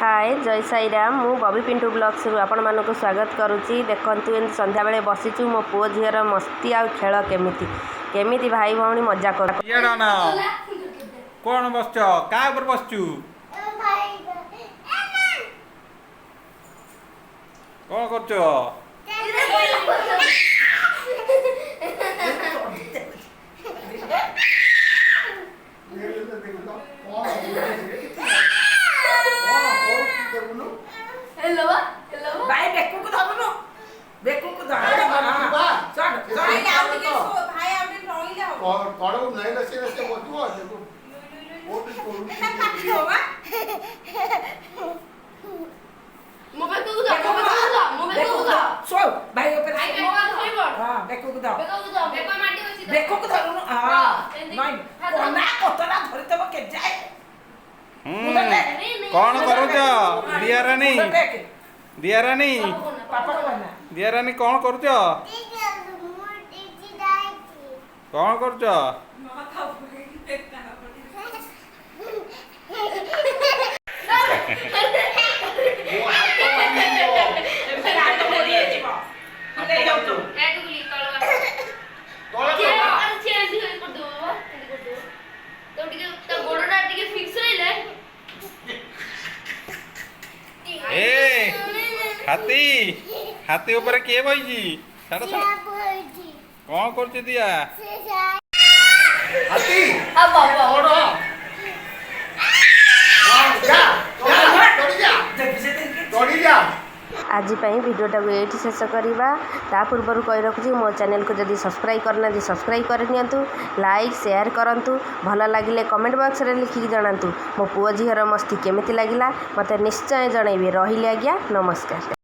हाय जय साई राम मु बबी पिंटू ब्लॉग्स आपण मानक स्वागत करुच्ची। देखंतु एन संध्या बेले बसीचु मो पुओ झीर मस्ती आ खेल केमिति केमिति भाई भौणी मजा कर कौन बसछ का ऊपर बसचु कौन करछ भाई बेकू को धरनु बेकू को धर बा चल भाई आउ के सो भाई आउ के रहिला हो कड़ो नहीं लसे लसे बोतुआ देखो वो भी कोन एटा काटी होगा मोबाइल को दा सो भाई ऊपर भाई मोबाइल धरिबो हां बेकू को दा बेकू माटी बसी बेकू को धरनु हां नहीं कोना कोतरा धरि तब के जाए कौन करूछ दिया रानी पापा को ना दिया रानी कौन करूछ कौन करूछ हाथी हाथी ऊपर किए बइजी छाड़ छाड़ कौन करछ दिया हाथी अब बाबा ओडो जा तोड़ी जा आज भिडियोटा को ये शेष करवा ता पूर्व कही रखुच्छी मो चैनल को जब सब्सक्राइब करना सब्सक्राइब करनी लाइक शेयर करूँ भल लगे कमेंट बॉक्स रे लिखिकी जनातु मो पुओ झीर मस्ती केमिति लगिला मते निश्चय जनइबे रहिले आज्ञा नमस्कार।